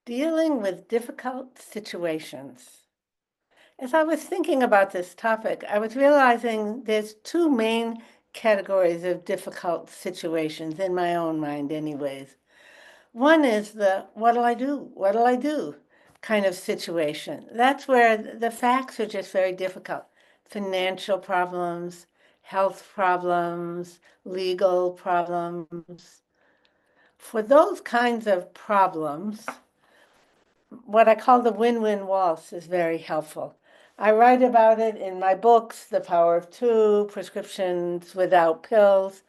Dealing with difficult situations. As I was thinking about this topic, I was realizing there's two main categories of difficult situations in my own mind, anyways. One is the what'll I do? What'll I do? Kind of situation. That's where the facts are just very difficult. Financial problems, health problems, legal problems. For those kinds of problems, what I call the win-win waltz is very helpful. I write about it in my books, The Power of Two, Prescriptions Without Pills.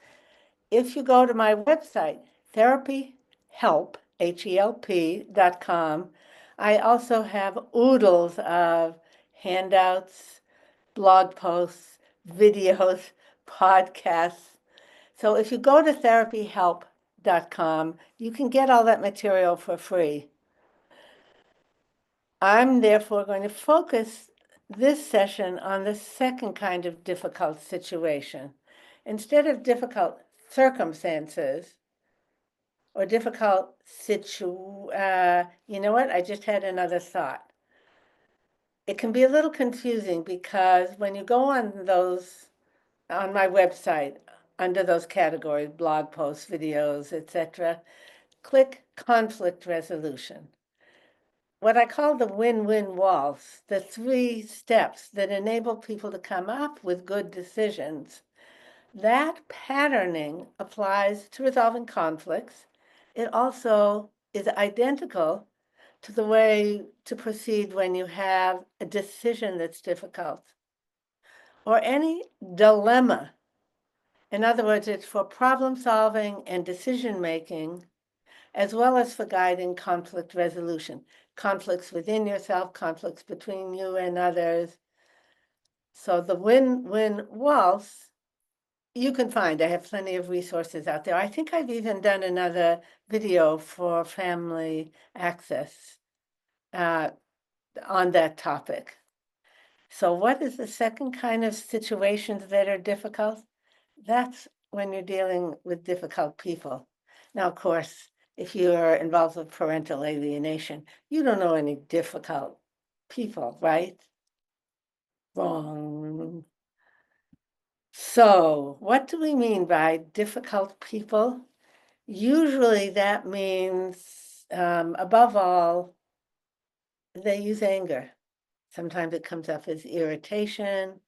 If you go to my website, therapyhelp, HELP.com, I also have oodles of handouts, blog posts, videos, podcasts. So if you go to therapyhelp.com, you can get all that material for free. I'm therefore going to focus this session on the second kind of difficult situation. Instead of difficult circumstances or difficult you know what? I just had another thought. It can be a little confusing because when you go on my website, under those categories, blog posts, videos, etc., click conflict resolution. What I call the win-win waltz, the 3 steps that enable people to come up with good decisions. That patterning applies to resolving conflicts. It also is identical to the way to proceed when you have a decision that's difficult or any dilemma. In other words, it's for problem solving and decision making, as well as for guiding conflict resolution, conflicts within yourself, conflicts between you and others. So the win-win waltz, you can find. I have plenty of resources out there. I think I've even done another video for family access on that topic. So what is the second kind of situations that are difficult? That's when you're dealing with difficult people. Now, of course, if you're involved with parental alienation, you don't know any difficult people, right? Wrong. So, what do we mean by difficult people? Usually that means, above all, they use anger. Sometimes it comes up as irritation.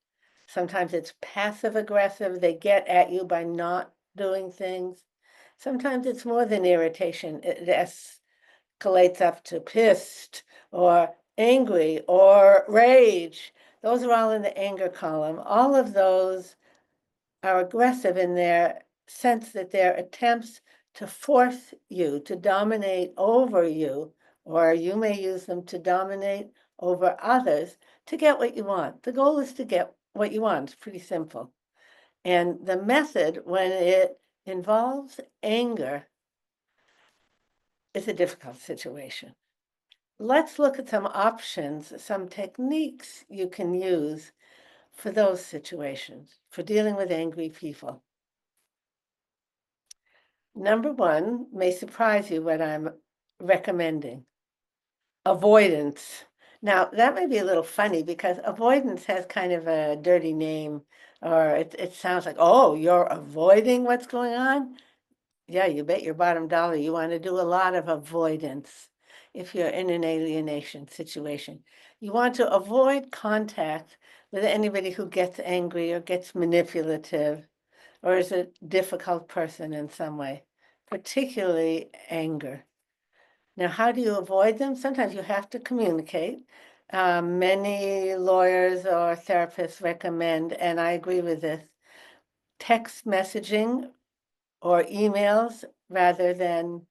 Sometimes it's passive aggressive. They get at you by not doing things. Sometimes it's more than irritation. It escalates up to pissed or angry or rage. Those are all in the anger column. All of those are aggressive in their sense that they're attempts to force you to dominate over you, or you may use them to dominate over others to get what you want. The goal is to get what you want. It's pretty simple. And the method, when it involves anger, is a difficult situation. Let's look at some options, some techniques you can use for those situations, for dealing with angry people. Number 1 may surprise you what I'm recommending. Avoidance. Now, that may be a little funny because avoidance has kind of a dirty name, or it sounds like, oh, you're avoiding what's going on? Yeah, you bet your bottom dollar you want to do a lot of avoidance if you're in an alienation situation. You want to avoid contact with anybody who gets angry or gets manipulative or is a difficult person in some way, particularly anger. Now, how do you avoid them? Sometimes you have to communicate. Many lawyers or therapists recommend, and I agree with this, text messaging or emails rather than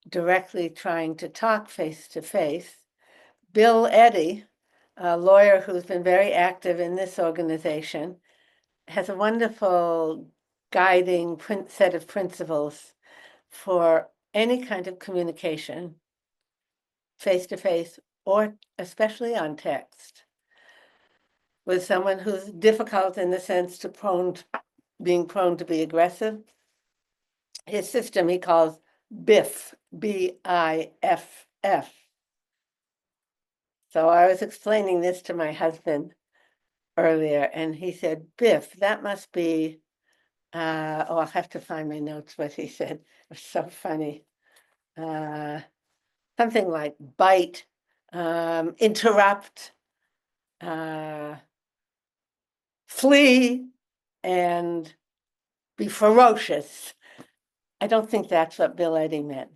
directly trying to talk face to face. Bill Eddy, a lawyer who's been very active in this organization, has a wonderful guiding set of principles for any kind of communication, face to face, or especially on text, with someone who's difficult in the sense to being prone to be aggressive. His system he calls BIF, BIF, F. So I was explaining this to my husband earlier, and he said, Biff, that must be, I'll have to find my notes, what he said. It was so funny. Something like bite, interrupt, flee, and be ferocious. I don't think that's what Bill Eddy meant.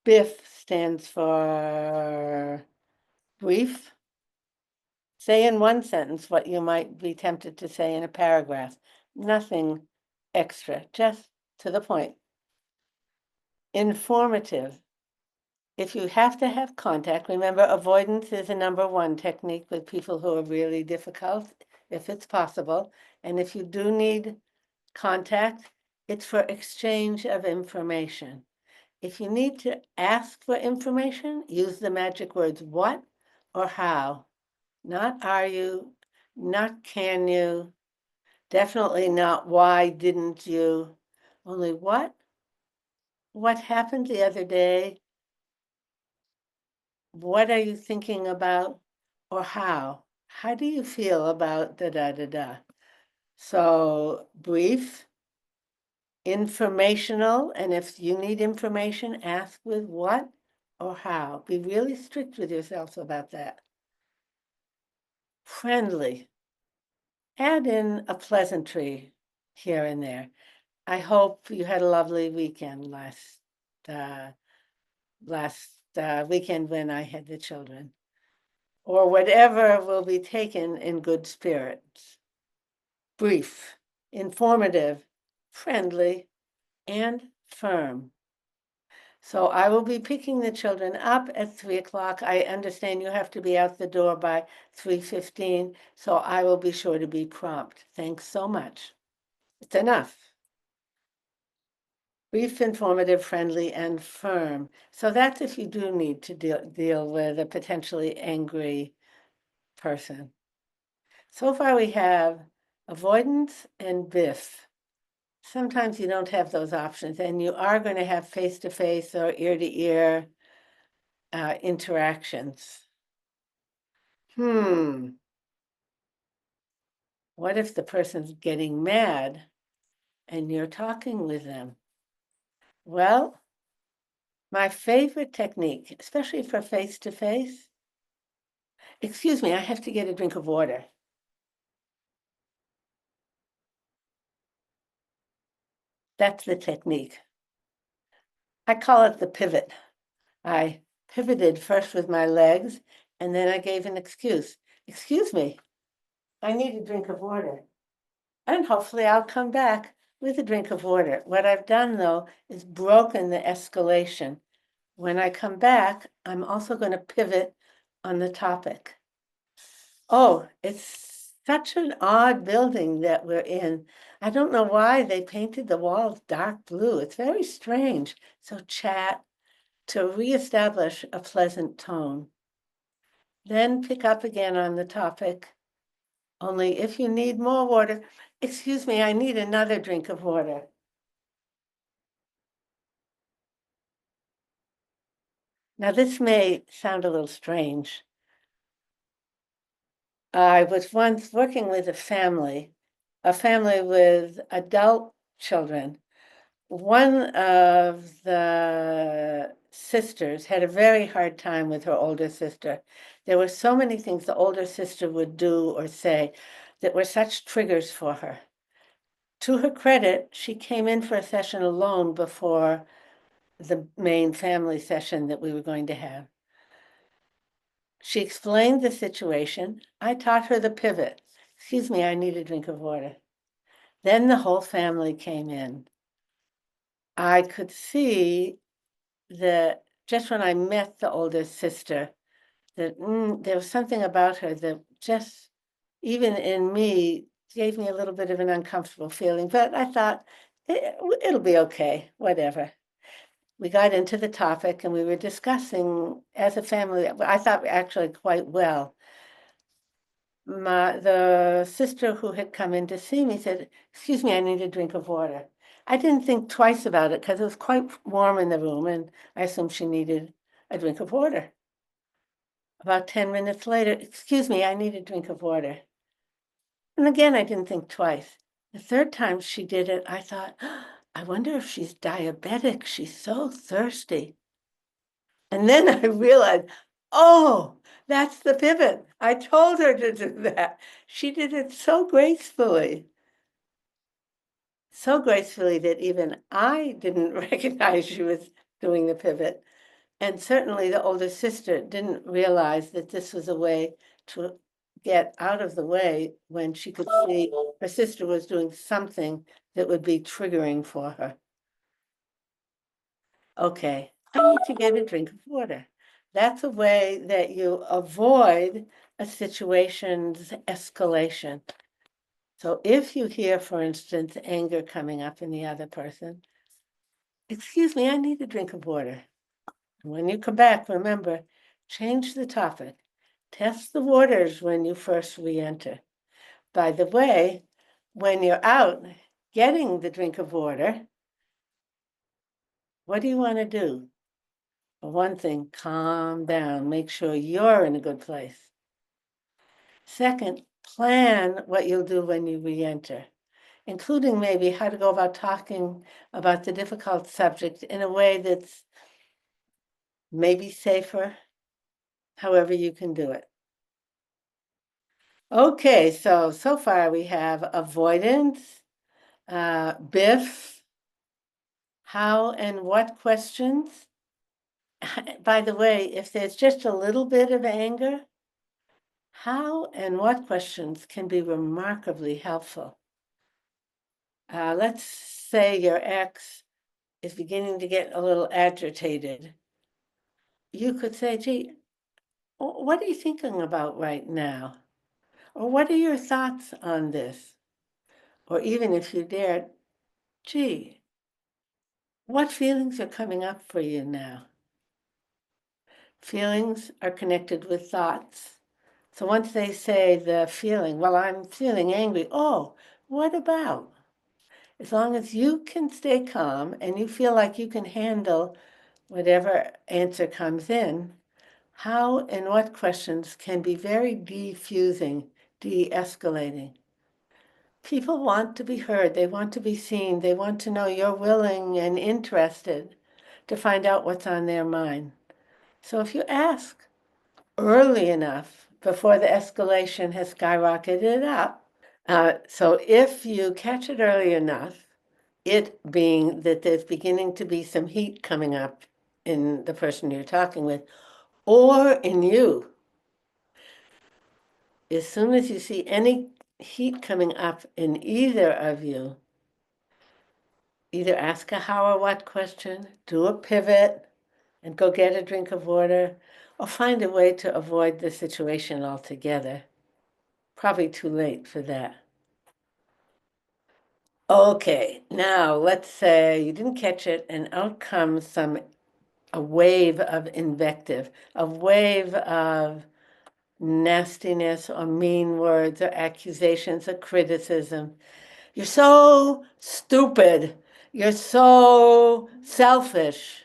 Biff stands for brief. Say in one sentence what you might be tempted to say in a paragraph. Nothing extra, just to the point. Informative. If you have to have contact, remember avoidance is a number one technique with people who are really difficult, if it's possible. And if you do need contact, it's for exchange of information. If you need to ask for information, use the magic words what or how. Not are you, not can you, definitely not why didn't you, only what? What happened the other day? What are you thinking about? Or how? How do you feel about da da da da? So brief, informational, and if you need information, ask with what or how. Be really strict with yourself about that. Friendly. Add in a pleasantry here and there. I hope you had a lovely weekend last weekend when I had the children, or whatever will be taken in good spirits. Brief, informative, friendly, and firm. So I will be picking the children up at 3:00. I understand you have to be out the door by 3:15, so I will be sure to be prompt. Thanks so much. It's enough. Brief, informative, friendly, and firm. So that's if you do need to deal with a potentially angry person. So far we have avoidance and biff. Sometimes you don't have those options, and you are going to have face-to-face or ear-to-ear interactions. What if the person's getting mad and you're talking with them? Well, my favorite technique, especially for face-to-face, excuse me, I have to get a drink of water. That's the technique. I call it the pivot. I pivoted first with my legs, and then I gave an excuse. Excuse me, I need a drink of water. And hopefully I'll come back with a drink of water. What I've done, though, is broken the escalation. When I come back, I'm also going to pivot on the topic. Oh, it's such an odd building that we're in. I don't know why they painted the walls dark blue. It's very strange. So chat to reestablish a pleasant tone. Then pick up again on the topic. Only if you need more water, excuse me, I need another drink of water. Now, this may sound a little strange. I was once working with a family with adult children. One of the sisters had a very hard time with her older sister. There were so many things the older sister would do or say that were such triggers for her. To her credit, she came in for a session alone before the main family session that we were going to have. She explained the situation. I taught her the pivot. Excuse me, I need a drink of water. Then the whole family came in. I could see that just when I met the older sister, that there was something about her that just, even in me, gave me a little bit of an uncomfortable feeling. But I thought, it'll be okay, whatever. We got into the topic and we were discussing as a family, I thought actually quite well. The sister who had come in to see me said, excuse me, I need a drink of water. I didn't think twice about it because it was quite warm in the room and I assumed she needed a drink of water. About 10 minutes later, excuse me, I need a drink of water. And again, I didn't think twice. The third time she did it, I thought, I wonder if she's diabetic. She's so thirsty. And then I realized, oh, that's the pivot. I told her to do that. She did it so gracefully that even I didn't recognize she was doing the pivot. And certainly the older sister didn't realize that this was a way to get out of the way when she could see her sister was doing something that would be triggering for her. Okay, I need to get a drink of water. That's a way that you avoid a situation's escalation. So if you hear, for instance, anger coming up in the other person, excuse me, I need a drink of water. When you come back, remember, change the topic. Test the waters when you first re-enter. By the way, when you're out getting the drink of water, what do you want to do? For one thing, calm down. Make sure you're in a good place. Second, plan what you'll do when you re-enter, including maybe how to go about talking about the difficult subject in a way that's maybe safer, however you can do it. Okay, so far we have avoidance, Biff, how and what questions. By the way, if there's just a little bit of anger, how and what questions can be remarkably helpful. Let's say your ex is beginning to get a little agitated. You could say, gee, what are you thinking about right now? Or what are your thoughts on this? Or even if you dared, gee, what feelings are coming up for you now? Feelings are connected with thoughts. So once they say the feeling, well, I'm feeling angry. Oh, what about? As long as you can stay calm and you feel like you can handle whatever answer comes in, how and what questions can be very defusing, de-escalating. People want to be heard. They want to be seen. They want to know you're willing and interested to find out what's on their mind. So if you ask early enough before the escalation has skyrocketed up, so if you catch it early enough, it being that there's beginning to be some heat coming up in the person you're talking with, or in you, as soon as you see any heat coming up in either of you, either ask a how or what question, do a pivot, and go get a drink of water, or find a way to avoid the situation altogether. Probably too late for that. Okay, now let's say you didn't catch it, and out comes a wave of invective, a wave of nastiness or mean words or accusations or criticism. You're so stupid. You're so selfish.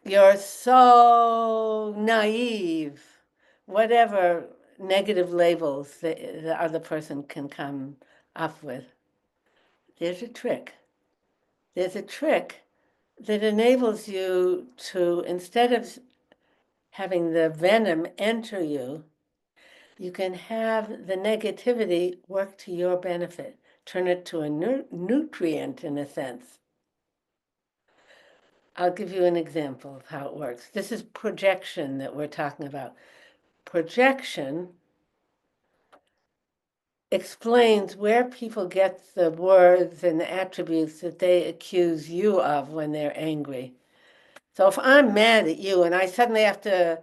You're so naive. Whatever negative labels the other person can come up with. There's a trick. There's a trick that enables you to, instead of having the venom enter you, you can have the negativity work to your benefit, turn it to a nutrient in a sense. I'll give you an example of how it works. This is projection that we're talking about. Projection explains where people get the words and the attributes that they accuse you of when they're angry. So if I'm mad at you and I suddenly have to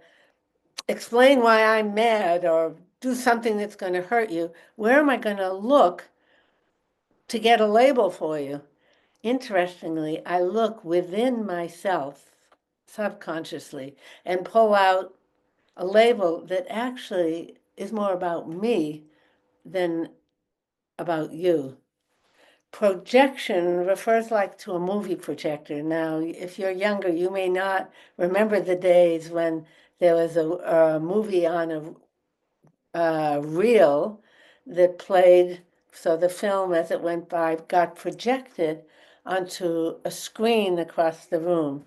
explain why I'm mad or do something that's going to hurt you, where am I going to look to get a label for you? Interestingly, I look within myself subconsciously and pull out a label that actually is more about me than about you. projection refers like to a movie projector. Now, if you're younger, you may not remember the days when there was a movie on a reel that played, so the film as it went by got projected onto a screen across the room.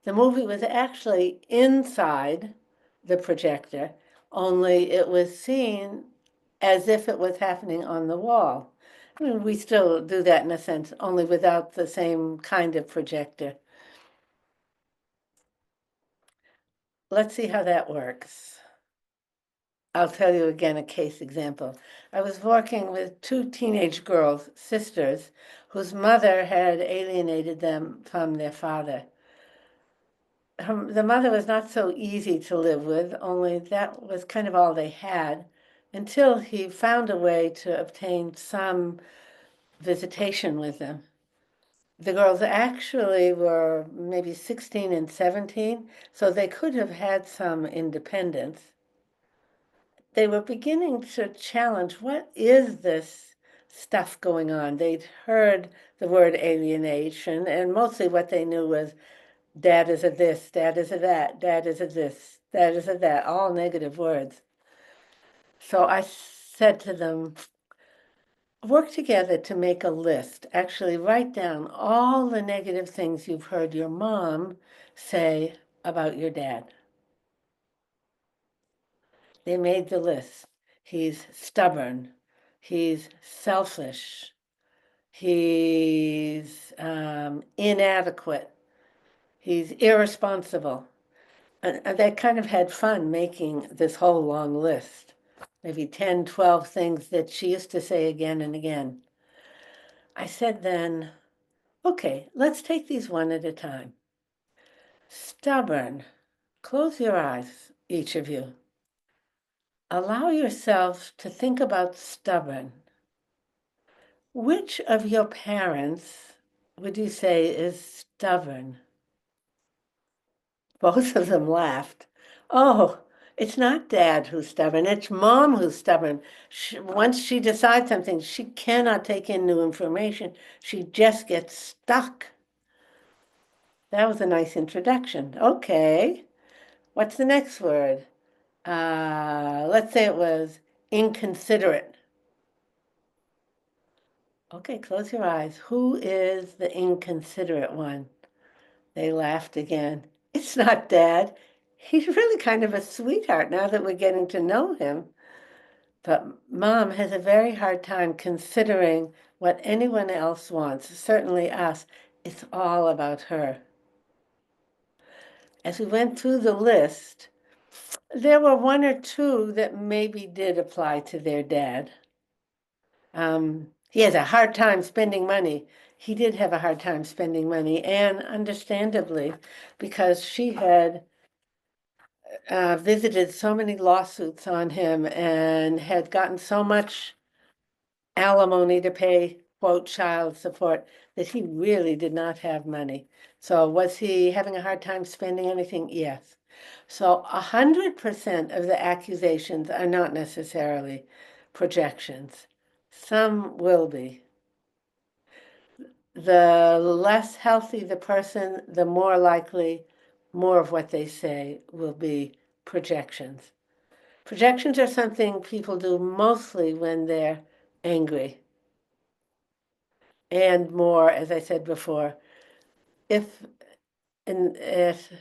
The movie was actually inside the projector, only it was seen as if it was happening on the wall. I mean, we still do that in a sense, only without the same kind of projector. Let's see how that works. I'll tell you again a case example. I was working with two teenage girls, sisters, whose mother had alienated them from their father. The mother was not so easy to live with, only that was kind of all they had, until he found a way to obtain some visitation with them. The girls actually were maybe 16 and 17, so they could have had some independence. They were beginning to challenge, what is this stuff going on? They'd heard the word alienation, and mostly what they knew was dad is a this, dad is a that, dad is a this, dad is a that, all negative words. So I said to them, work together to make a list. Actually, write down all the negative things you've heard your mom say about your dad. They made the list. He's stubborn. He's selfish. He's inadequate. He's irresponsible. And they kind of had fun making this whole long list, maybe 10, 12 things that she used to say again and again. I said then, okay, let's take these one at a time. Stubborn. Close your eyes, each of you. Allow yourself to think about stubborn. Which of your parents would you say is stubborn? Both of them laughed. Oh, it's not dad who's stubborn, it's mom who's stubborn. Once she decides something, she cannot take in new information. She just gets stuck. That was a nice introduction. Okay, what's the next word? Let's say it was inconsiderate. Okay, close your eyes. Who is the inconsiderate one? They laughed again. It's not Dad. He's really kind of a sweetheart now that we're getting to know him. But Mom has a very hard time considering what anyone else wants, certainly us. It's all about her. As we went through the list, there were one or two that maybe did apply to their dad. He has a hard time spending money. He did have a hard time spending money, and understandably, because she had visited so many lawsuits on him and had gotten so much alimony to pay, quote, child support, that he really did not have money. So was he having a hard time spending anything? Yes. So 100% of the accusations are not necessarily projections. Some will be. The less healthy the person, the more likely more of what they say will be projections. Projections are something people do mostly when they're angry. And more, as I said before, if if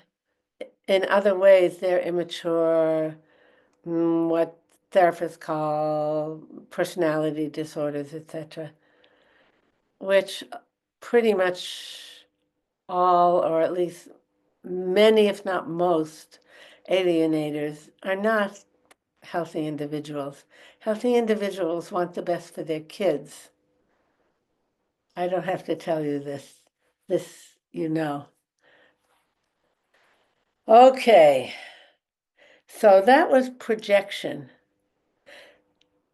in other ways they're immature, what therapists call personality disorders, etc., which pretty much all, or at least many, if not most, alienators are not healthy individuals. Healthy individuals want the best for their kids. I don't have to tell you this. This you know. Okay, so that was projection.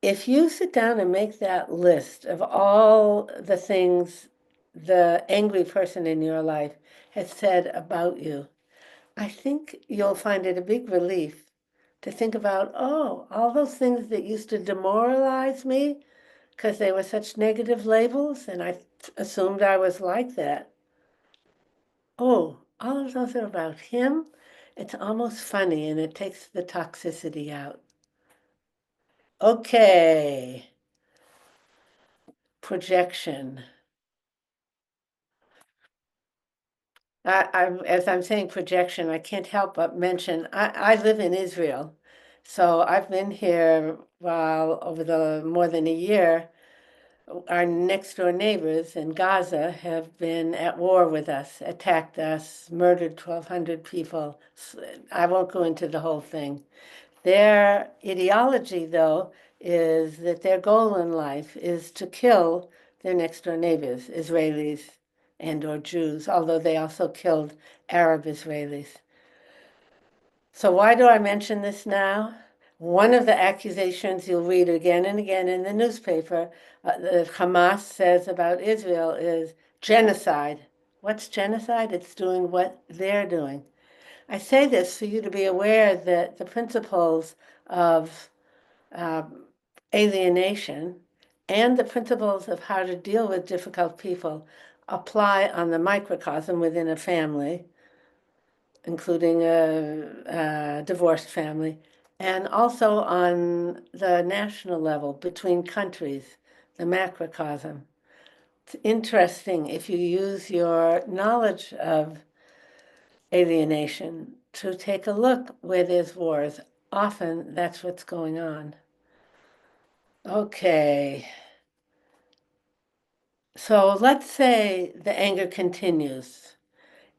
If you sit down and make that list of all the things the angry person in your life has said about you, I think you'll find it a big relief to think about, oh, all those things that used to demoralize me because they were such negative labels, and I assumed I was like that. Oh, all of those are about him? It's almost funny and it takes the toxicity out. Okay, projection. As I'm saying projection, I can't help but mention I live in Israel. So I've been here, well, over the more than a year. Our next door neighbors in Gaza have been at war with us, attacked us, murdered 1,200 people. I won't go into the whole thing. Their ideology, though, is that their goal in life is to kill their next door neighbors, Israelis and or Jews, although they also killed Arab Israelis. So why do I mention this now? One of the accusations you'll read again and again in the newspaper that Hamas says about Israel is genocide. What's genocide? It's doing what they're doing. I say this for you to be aware that the principles of alienation and the principles of how to deal with difficult people apply on the microcosm within a family, including a divorced family, and also on the national level between countries, the macrocosm. It's interesting if you use your knowledge of alienation to take a look where there's wars. Often that's what's going on. Okay. So let's say the anger continues.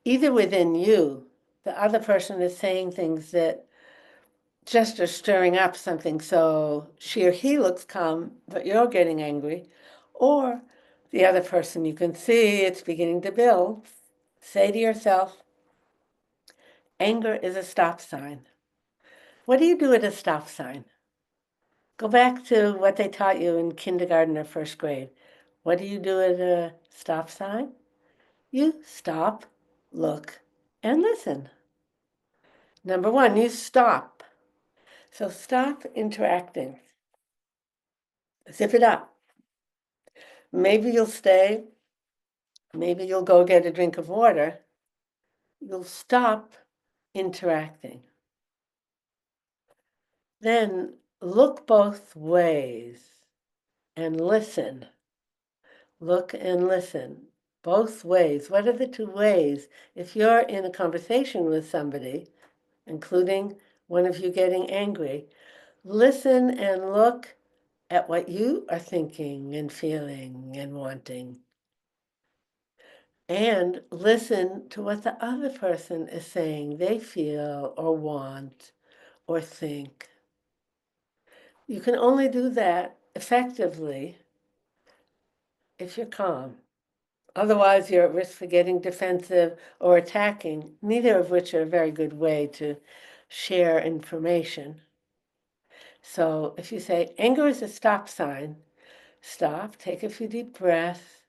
Either within you, the other person is saying things that just are stirring up something so she or he looks calm, but you're getting angry. Or the other person, you can see it's beginning to build. Say to yourself, anger is a stop sign. What do you do at a stop sign? Go back to what they taught you in kindergarten or first grade. What do you do at a stop sign? You stop, look, and listen. Number one, you stop. So stop interacting. Zip it up. Maybe you'll stay. Maybe you'll go get a drink of water. You'll stop interacting. Then look both ways and listen. Look and listen. Both ways. What are the two ways? If you're in a conversation with somebody, including one of you getting angry, listen and look at what you are thinking and feeling and wanting. And listen to what the other person is saying they feel or want or think. You can only do that effectively if you're calm. Otherwise, you're at risk for getting defensive or attacking, neither of which are a very good way to share information. So if you say anger is a stop sign, stop, take a few deep breaths,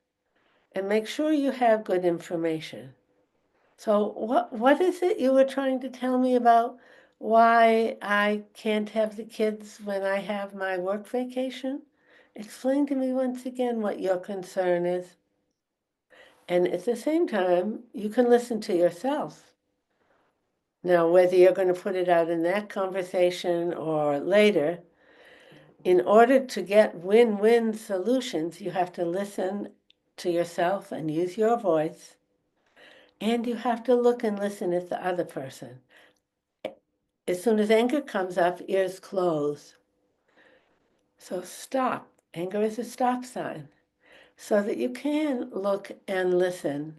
and make sure you have good information. So what is it you were trying to tell me about why I can't have the kids when I have my work vacation? Explain to me once again what your concern is. And at the same time, you can listen to yourself. Now, whether you're going to put it out in that conversation or later, in order to get win-win solutions, you have to listen to yourself and use your voice. And you have to look and listen at the other person. As soon as anger comes up, ears close. So stop. Anger is a stop sign. So that you can look and listen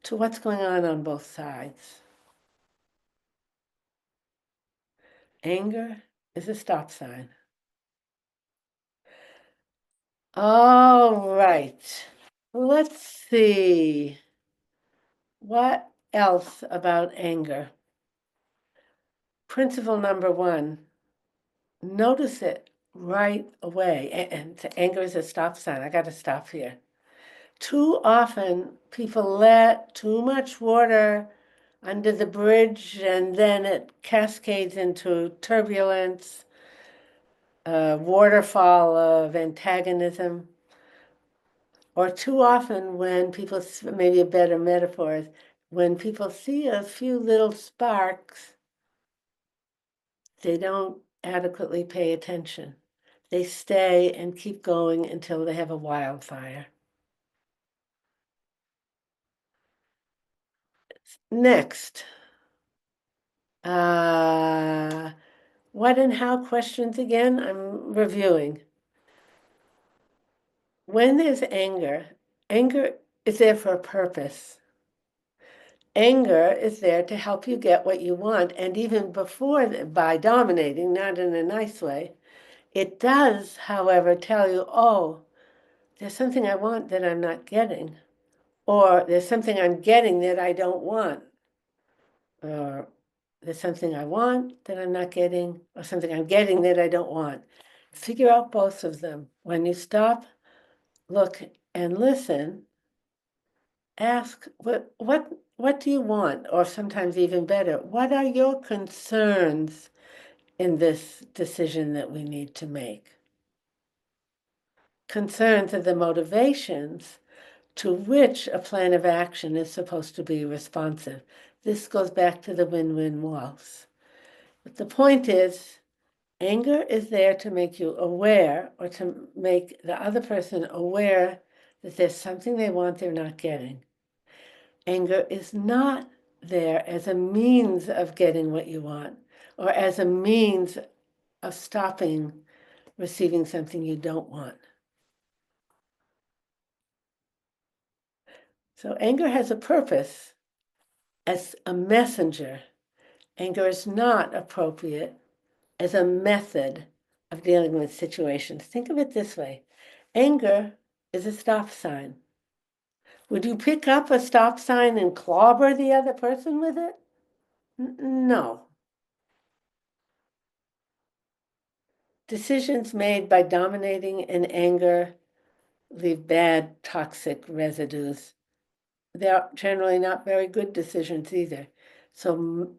to what's going on both sides. Anger is a stop sign. All right. Let's see. What else about anger? Principle number one, notice it right away. And anger is a stop sign. I got to stop here. Too often, people let too much water under the bridge and then it cascades into turbulence, a waterfall of antagonism. Or too often when people, maybe a better metaphor is, when people see a few little sparks, they don't adequately pay attention. They stay and keep going until they have a wildfire. Next, what and how questions again? I'm reviewing. When there's anger, anger is there for a purpose. Anger is there to help you get what you want. And even before, by dominating, not in a nice way, it does, however, tell you, oh, there's something I want that I'm not getting. Or there's something I'm getting that I don't want. Or there's something I want that I'm not getting, or something I'm getting that I don't want. Figure out both of them. When you stop, look, and listen, ask, what do you want? Or sometimes even better, what are your concerns in this decision that we need to make? Concerns are the motivations to which a plan of action is supposed to be responsive. This goes back to the win-win waltz. But the point is, anger is there to make you aware, or to make the other person aware that there's something they want they're not getting. Anger is not there as a means of getting what you want, or as a means of stopping receiving something you don't want. So anger has a purpose as a messenger. Anger is not appropriate as a method of dealing with situations. Think of it this way. Anger is a stop sign. Would you pick up a stop sign and clobber the other person with it? No. Decisions made by dominating and anger leave bad, toxic residues. They're generally not very good decisions either. So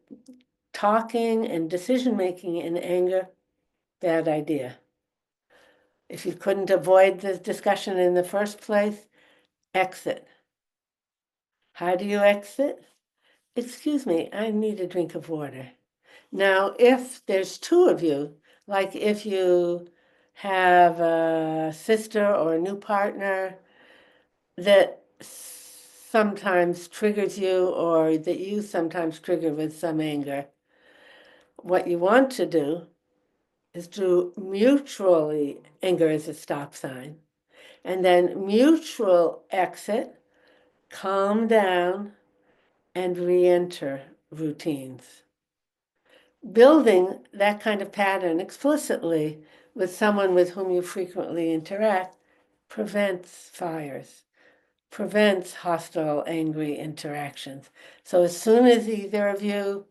talking and decision-making in anger, bad idea. If you couldn't avoid the discussion in the first place, exit. How do you exit? Excuse me, I need a drink of water. Now, if there's two of you, like if you have a sister or a new partner that sometimes triggers you, or that you sometimes trigger with some anger, what you want to do is to mutually, anger is a stop sign, and then mutual exit, calm down, and re-enter routines. Building that kind of pattern explicitly with someone with whom you frequently interact prevents fires, prevents hostile, angry interactions. So as soon as either of you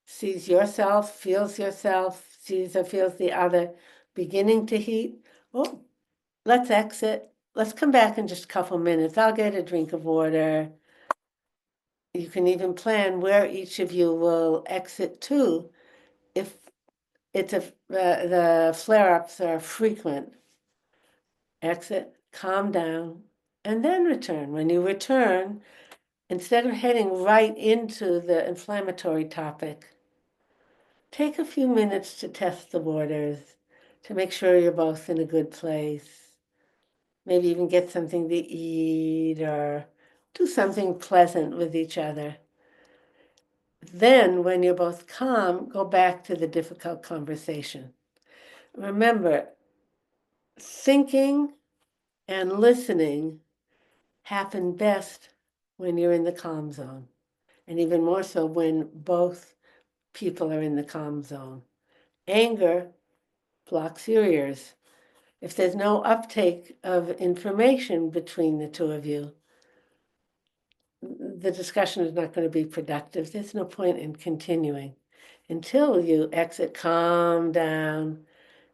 sees yourself, sees or feels the other beginning to heat, oh, let's exit. Let's come back in just a couple minutes. I'll get a drink of water. You can even plan where each of you will exit to if it's the flare-ups are frequent. Exit, calm down, and then return. When you return, instead of heading right into the inflammatory topic, take a few minutes to test the waters, to make sure you're both in a good place. Maybe even get something to eat or do something pleasant with each other. Then, when you're both calm, go back to the difficult conversation. Remember, thinking and listening happen best when you're in the calm zone, and even more so when both people are in the calm zone. Anger blocks your ears. If there's no uptake of information between the two of you, the discussion is not going to be productive. There's no point in continuing until you exit, calm down,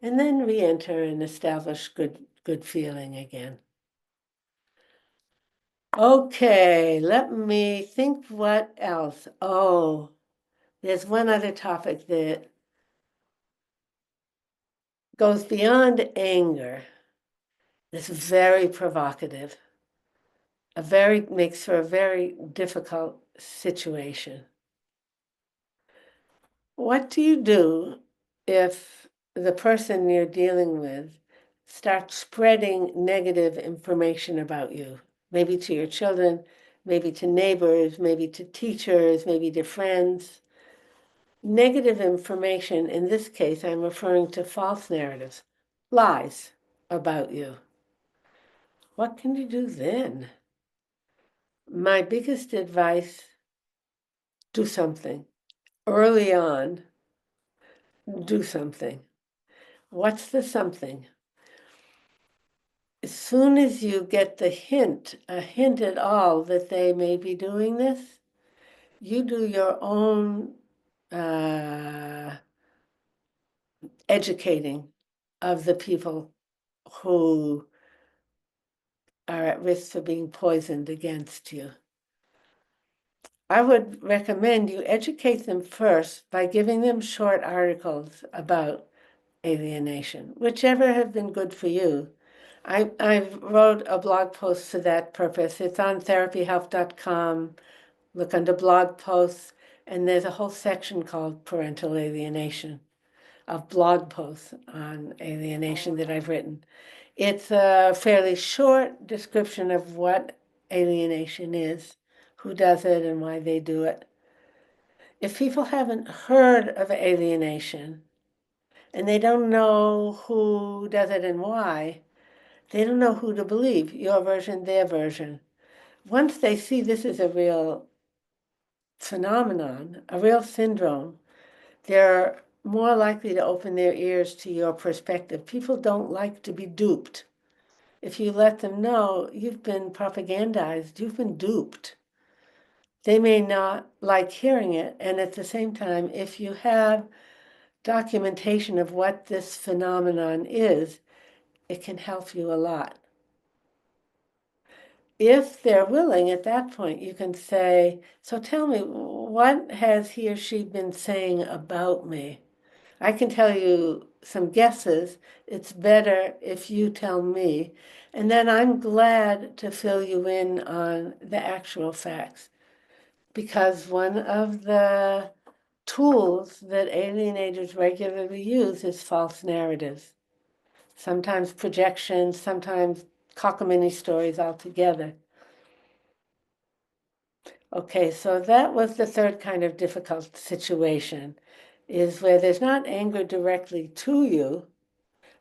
and then re-enter and establish good feeling again. Okay, let me think what else. Oh, there's one other topic that goes beyond anger It's very provocative. Makes for a very difficult situation. What do you do if the person you're dealing with starts spreading negative information about you? Maybe to your children, maybe to neighbors, maybe to teachers, maybe to friends. Negative information, in this case, I'm referring to false narratives, lies about you. What can you do then? My biggest advice, do something. Early on, do something. What's the something? As soon as you get a hint at all that they may be doing this, you do your own educating of the people who are at risk for being poisoned against you. I would recommend you educate them first by giving them short articles about alienation, whichever have been good for you. I wrote a blog post for that purpose. It's on therapyhelp.com. Look under blog posts, and there's a whole section called parental alienation of blog posts on alienation that I've written. It's a fairly short description of what alienation is, who does it, and why they do it. If people haven't heard of alienation and they don't know who does it and why, they don't know who to believe, your version, their version. Once they see this is a real phenomenon, a real syndrome, they're more likely to open their ears to your perspective. People don't like to be duped. If you let them know you've been propagandized, you've been duped, they may not like hearing it. And at the same time, if you have documentation of what this phenomenon is, it can help you a lot. If they're willing, at that point, you can say, so tell me, what has he or she been saying about me? I can tell you some guesses. It's better if you tell me. And then I'm glad to fill you in on the actual facts. Because one of the tools that alienators regularly use is false narratives. Sometimes projections, sometimes cockamamie stories altogether. Okay, so that was the third kind of difficult situation, is where there's not anger directly to you.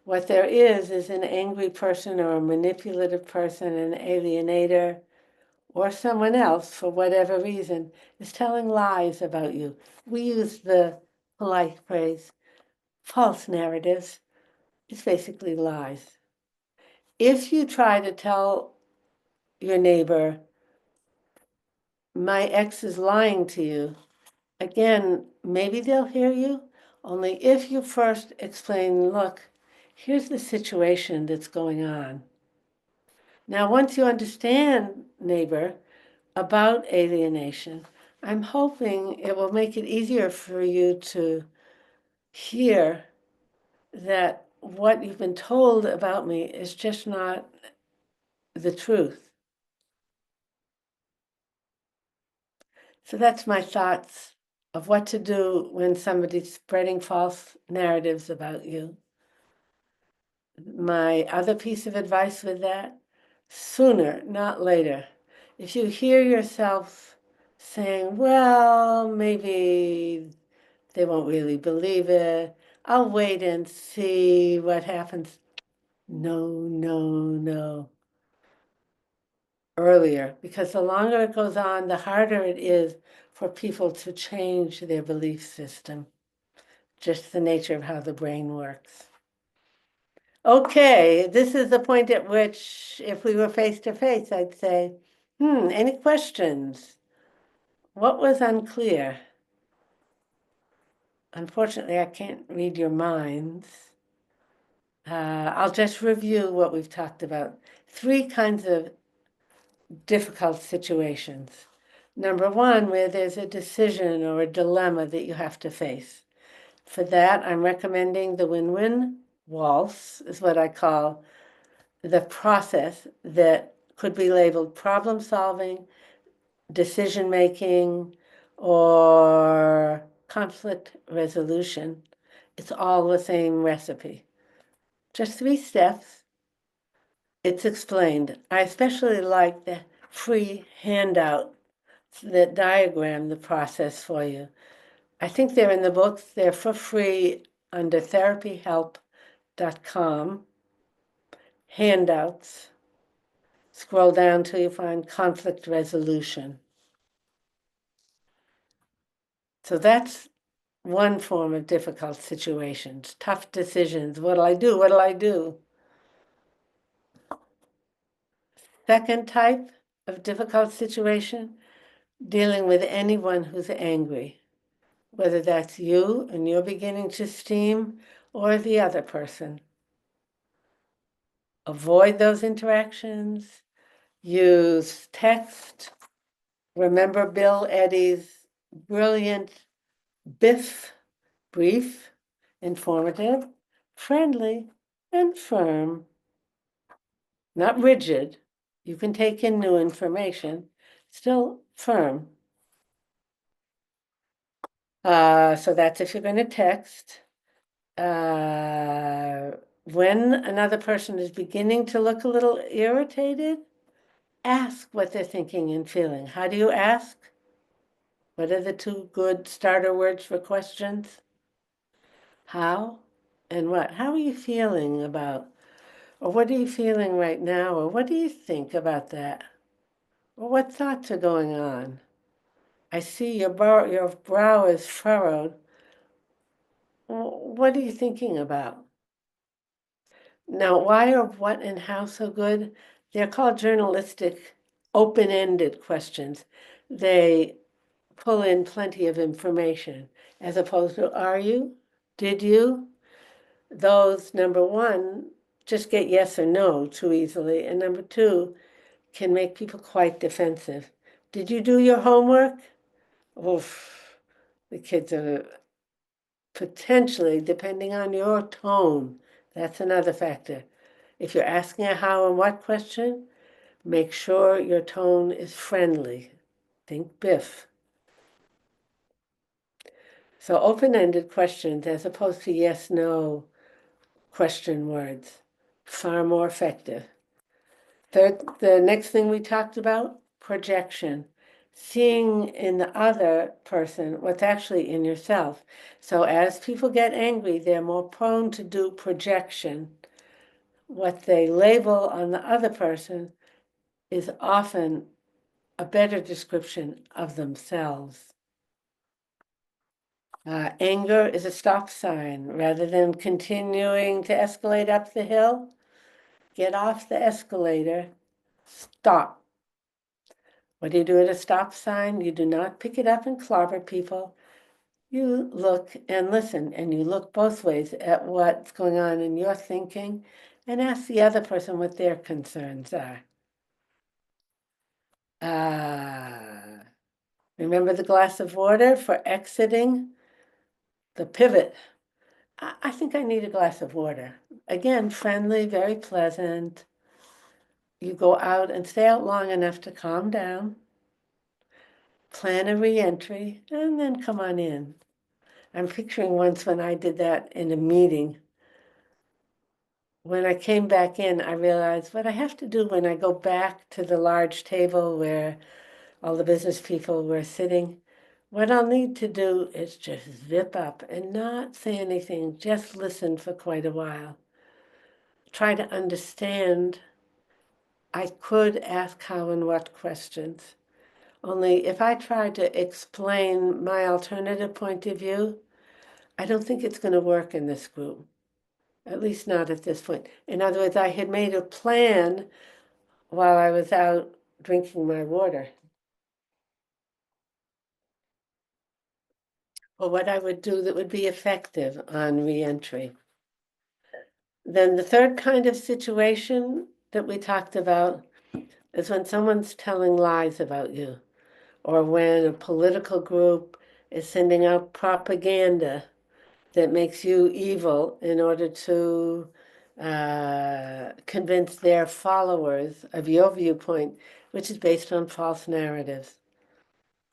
What there is an angry person or a manipulative person, an alienator, or someone else, for whatever reason, is telling lies about you. We use the polite phrase, false narratives. It's basically lies. If you try to tell your neighbor, my ex is lying to you, again, maybe they'll hear you, only if you first explain, look, here's the situation that's going on. Now, once you understand, neighbor, about alienation, I'm hoping it will make it easier for you to hear that what you've been told about me is just not the truth. So that's my thoughts of what to do when somebody's spreading false narratives about you. My other piece of advice with that, sooner, not later. If you hear yourself saying, well, maybe they won't really believe it, I'll wait and see what happens. No, no, no. Earlier, because the longer it goes on, the harder it is for people to change their belief system. Just the nature of how the brain works. Okay, this is the point at which, if we were face to face, I'd say, any questions? What was unclear? Unfortunately, I can't read your minds. I'll just review what we've talked about. Three kinds of difficult situations. Number one, where there's a decision or a dilemma that you have to face. For that, I'm recommending the win-win waltz, is what I call the process that could be labeled problem solving, decision making, or conflict resolution. It's all the same recipe. Just 3 steps. It's explained. I especially like the free handout that diagram the process for you. I think they're in the books. They're for free under therapyhelp.com. Handouts. Scroll down till you find conflict resolution. So that's one form of difficult situations, tough decisions. What'll I do? What'll I do? Second type of difficult situation, dealing with anyone who's angry, whether that's you and you're beginning to steam or the other person. Avoid those interactions. Use text. Remember Bill Eddy's brilliant BIF, brief, informative, friendly, and firm. Not rigid. You can take in new information, still firm. So that's if you're going to text. When another person is beginning to look a little irritated, ask what they're thinking and feeling. How do you ask? What are the 2 good starter words for questions? How and what? How are you feeling about, or what are you feeling right now, or what do you think about that? Or what thoughts are going on? I see your brow is furrowed. What are you thinking about? Now, why are what and how so good? They're called journalistic, open-ended questions. They pull in plenty of information, as opposed to are you? Did you? Those, number one, just get yes or no too easily. And number 2, can make people quite defensive. Did you do your homework? Oof, the kids are potentially, depending on your tone, that's another factor. If you're asking a how and what question, make sure your tone is friendly. Think Biff. So open-ended questions as opposed to yes, no question words, far more effective. Third, the next thing we talked about, projection. Seeing in the other person what's actually in yourself. So as people get angry, they're more prone to do projection. What they label on the other person is often a better description of themselves. Anger is a stop sign. Rather than continuing to escalate up the hill, get off the escalator, stop. What do you do at a stop sign? You do not pick it up and clobber people. You look and listen, and you look both ways at what's going on in your thinking and ask the other person what their concerns are. Remember the glass of water for exiting the pivot. I think I need a glass of water. Again, friendly, very pleasant. You go out and stay out long enough to calm down, plan a re-entry, and then come on in. I'm picturing once when I did that in a meeting. When I came back in, I realized what I have to do when I go back to the large table where all the business people were sitting. What I'll need to do is just zip up and not say anything, just listen for quite a while. Try to understand. I could ask how and what questions. Only if I try to explain my alternative point of view, I don't think it's going to work in this group. At least not at this point. In other words, I had made a plan while I was out drinking my water. Or what I would do that would be effective on reentry. Then the third kind of situation that we talked about is when someone's telling lies about you, or when a political group is sending out propaganda that makes you evil in order to convince their followers of your viewpoint, which is based on false narratives,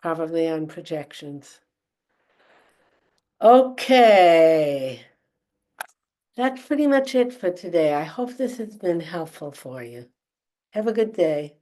probably on projections. Okay. That's pretty much it for today. I hope this has been helpful for you. Have a good day.